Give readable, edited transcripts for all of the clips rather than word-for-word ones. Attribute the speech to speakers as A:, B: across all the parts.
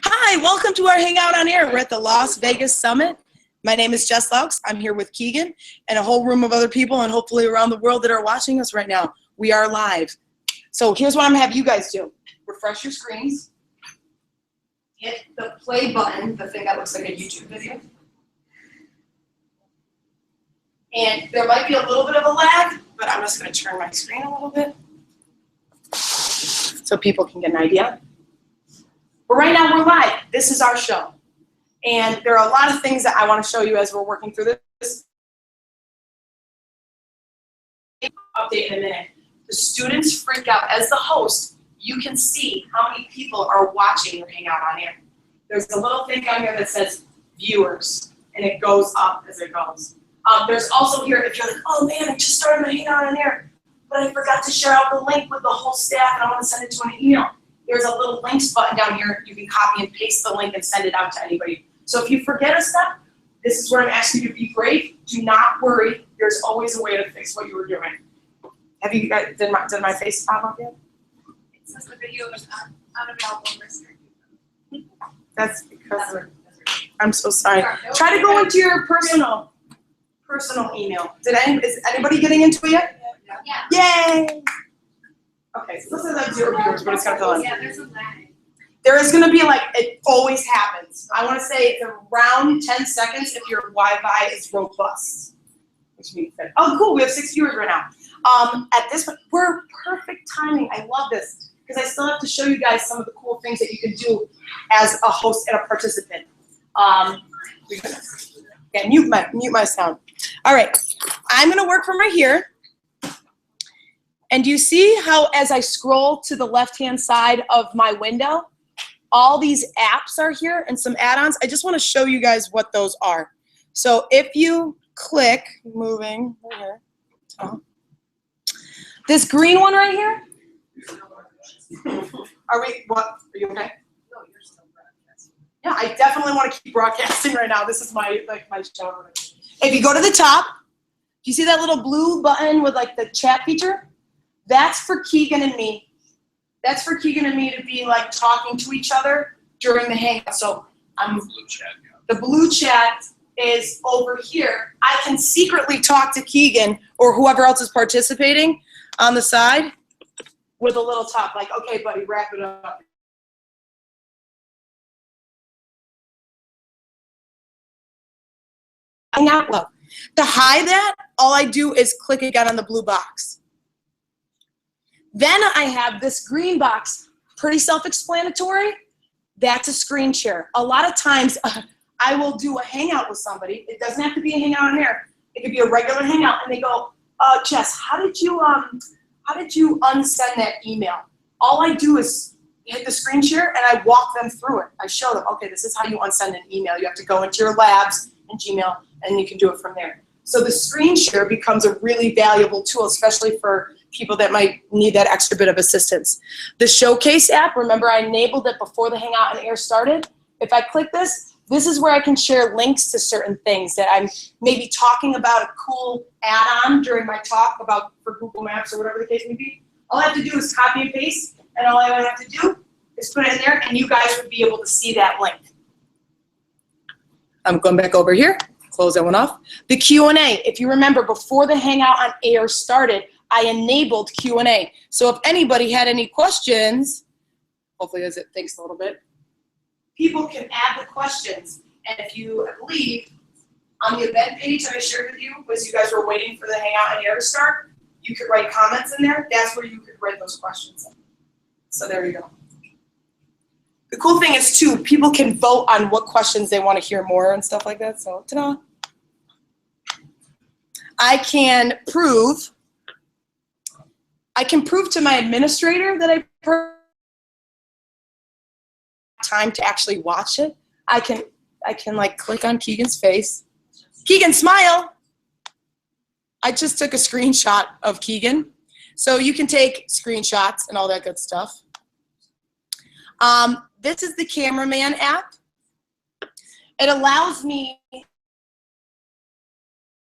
A: Hi, welcome to our Hangout on Air. We're at the Las Vegas Summit. My name is Jess Laux. I'm here with Keegan and a whole room of other people and hopefully around the world that are watching us right now. We are live. So here's what I'm gonna have you guys do. Refresh your screens. Hit the play button, the thing that looks like a YouTube video. And there might be a little bit of a lag, but I'm just gonna turn my screen a little bit so people can get an idea. But right now we're live. This is our show. And there are a lot of things that I want to show you as we're working through this. Update in a minute. The students freak out. As the host, you can see how many people are watching your Hangout on Air. There's a little thing down here that says viewers, and it goes up as it goes. There's also here, if you're like, oh man, I just started my Hangout on Air, but I forgot to share out the link with the whole staff and I want to send it to an email. There's a little links button down here. You can copy and paste the link and send it out to anybody. So if you forget a step, this is where I'm asking you to be brave. Do not worry. There's always a way to fix what you were doing. Have you guys, did my face pop up yet?
B: It says the video is unavailable.
A: That's because I'm so sorry. Try to go into your personal email. Is anybody getting into it yet?
B: Yeah.
A: Yay! Okay, so this is like 0 viewers, but it's gonna fill in.
B: Yeah, there's a lag.
A: There is gonna be like, it always happens. I wanna say it's around 10 seconds if your Wi-Fi is robust. Which means that, oh cool, we have 6 viewers right now. At this point, we're perfect timing. I love this, because I still have to show you guys some of the cool things that you can do as a host and a participant. Yeah, mute my sound. All right, I'm gonna work from right here. And you see how as I scroll to the left-hand side of my window, all these apps are here and some add-ons. I just want to show you guys what those are. So if you click, moving right here, this green one right here, are you okay?
B: No, you're still broadcasting.
A: Yeah, I definitely want to keep broadcasting right now. This is my show. If you go to the top, do you see that little blue button with like the chat feature? That's for Keegan and me. That's for Keegan and me to be like talking to each other during the Hangout. So the blue chat is over here. I can secretly talk to Keegan or whoever else is participating on the side with a little talk like, okay, buddy, wrap it up. Hangout Club. To hide that, all I do is click again on the blue box. Then I have this green box, pretty self-explanatory. That's a screen share. A lot of times I will do a Hangout with somebody. It doesn't have to be a Hangout on Air. It could be a regular Hangout, and they go, Jess, how did you unsend that email? All I do is hit the screen share, and I walk them through it. I show them, okay, this is how you unsend an email. You have to go into your labs and Gmail, and you can do it from there. So the screen share becomes a really valuable tool, especially for people that might need that extra bit of assistance. The Showcase app, remember I enabled it before the Hangout on Air started. If I click this, this is where I can share links to certain things that I'm maybe talking about a cool add-on during my talk about for Google Maps or whatever the case may be. All I have to do is copy and paste, and all I have to do is put it in there, and you guys would be able to see that link. I'm going back over here, close that one off. The Q&A, if you remember, before the Hangout on Air started, I enabled Q&A. So if anybody had any questions, hopefully as it thinks a little bit, people can add the questions. And if you, I believe, on the event page that I shared with you, was you guys were waiting for the Hangout on Air to start, you could write comments in there. That's where you could write those questions in. So there you go. The cool thing is, too, people can vote on what questions they want to hear more and stuff like that. So, ta-da. I can prove to my administrator that I time to actually watch it. I can like click on Keegan's face. Keegan, smile. I just took a screenshot of Keegan. So you can take screenshots and all that good stuff. This is the Cameraman app. It allows me to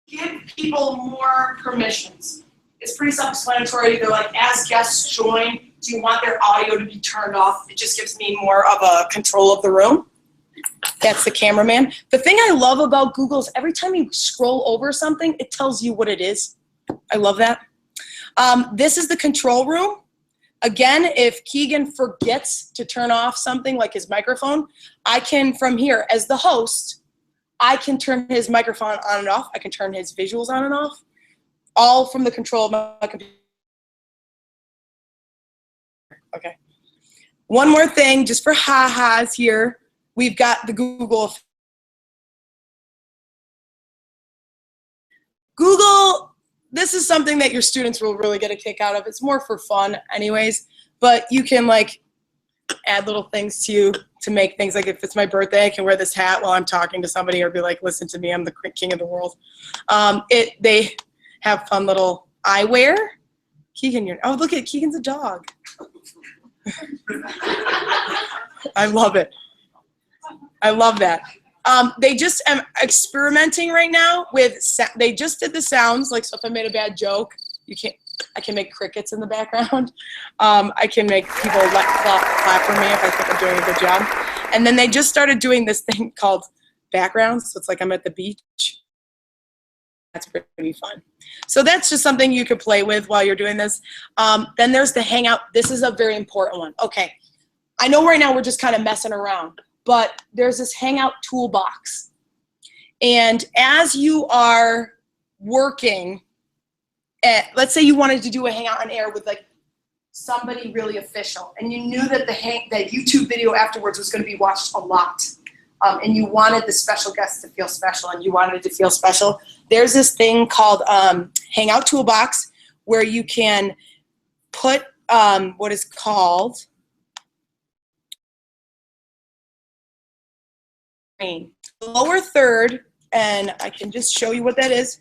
A: give people more permissions. It's pretty self-explanatory. They're like, as guests join, Do you want their audio to be turned off? It just gives me more of a control of the room. That's the cameraman. The thing I love about Google is every time you scroll over something, it tells you what it is. I love that. This is the control room. Again, if Keegan forgets to turn off something like his microphone, I can, from here, as the host, I can turn his microphone on and off. I can turn his visuals on and off, all from the control of my computer. Okay. One more thing, just for ha-has here, we've got the Google. Google, this is something that your students will really get a kick out of. It's more for fun anyways, but you can like add little things to make things like if it's my birthday, I can wear this hat while I'm talking to somebody or be like, listen to me, I'm the king of the world. They have fun little eyewear. Keegan, oh, look at Keegan's a dog. I love it. I love that. They just am experimenting right now with, they just did the sounds, like so if I made a bad joke, I can make crickets in the background. I can make people clap for me if I think I'm doing a good job. And then they just started doing this thing called backgrounds, so it's like I'm at the beach. That's pretty fun. So that's just something you could play with while you're doing this. Then there's the Hangout. This is a very important one. Okay, I know right now we're just kind of messing around, but there's this Hangout Toolbox. And as you are working, let's say you wanted to do a Hangout on air with like somebody really official, and you knew that that YouTube video afterwards was going to be watched a lot, and you wanted the special guest to feel special, and you wanted it to feel special. There's this thing called Hangout Toolbox where you can put what is called the lower third, and I can just show you what that is.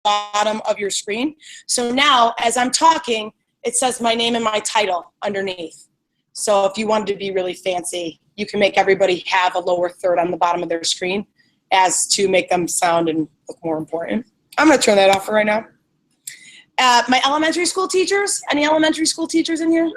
A: Bottom of your screen. So now as I'm talking, it says my name and my title underneath. So if you wanted to be really fancy, you can make everybody have a lower third on the bottom of their screen as to make them sound and look more important. I'm going to turn that off for right now. My elementary school teachers, any elementary school teachers in here?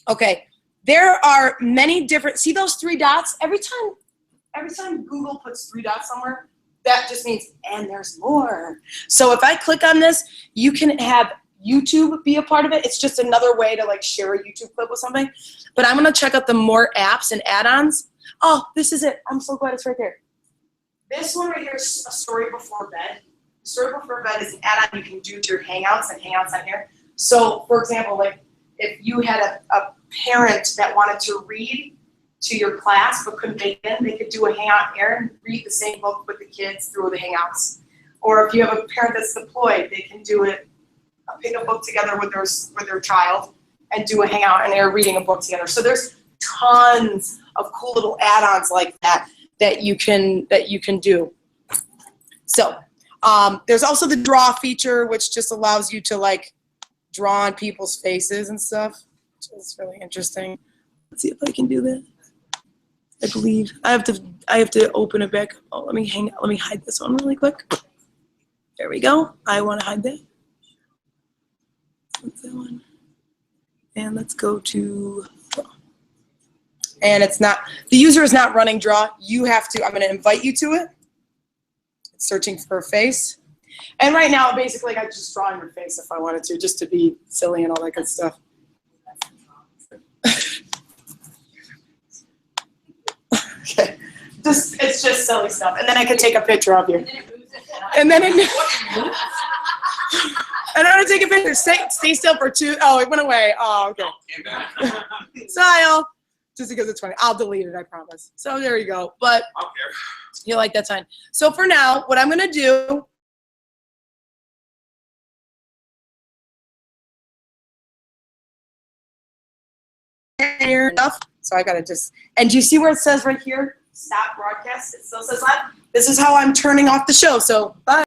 A: Okay, there are many different, see those three dots? Every time Google puts three dots somewhere, that just means, and there's more. So if I click on this, you can have YouTube be a part of it. It's just another way to like share a YouTube clip with something. But I'm gonna check out the more apps and add-ons. Oh, this is it. I'm so glad it's right there. This one right here is a story before bed. Story before bed is an add-on you can do to your Hangouts and Hangouts on here. So for example, like if you had a parent that wanted to read to your class but couldn't make it in, they could do a Hangout here and read the same book with the kids through the Hangouts. Or if you have a parent that's deployed, they can do it, pick a book together with their child and do a Hangout and they're reading a book together. So there's tons of cool little add-ons like that that you can do. So there's also the draw feature, which just allows you to like draw on people's faces and stuff, which is really interesting. Let's see if I can do that. I believe I have to open it back. Oh, let me hide this one really quick. There we go. I want to hide that. What's that one? And let's go to draw. And it's not, the user is not running draw. You have to, I'm going to invite you to it. It's searching for a face. And right now, basically, I just draw on your face if I wanted to, just to be silly and all that good stuff. Okay, it's just silly stuff, and then I could take a picture of you. And then and I'm gonna take a picture. Stay still for two. Oh, it went away. Oh, okay. Style, just because it's funny. I'll delete it, I promise. So there you go. But you like that sign. So for now, what I'm gonna do. Enough. So I gotta just, and do you see where it says right here, stop broadcast? It still says live. This is how I'm turning off the show, so bye.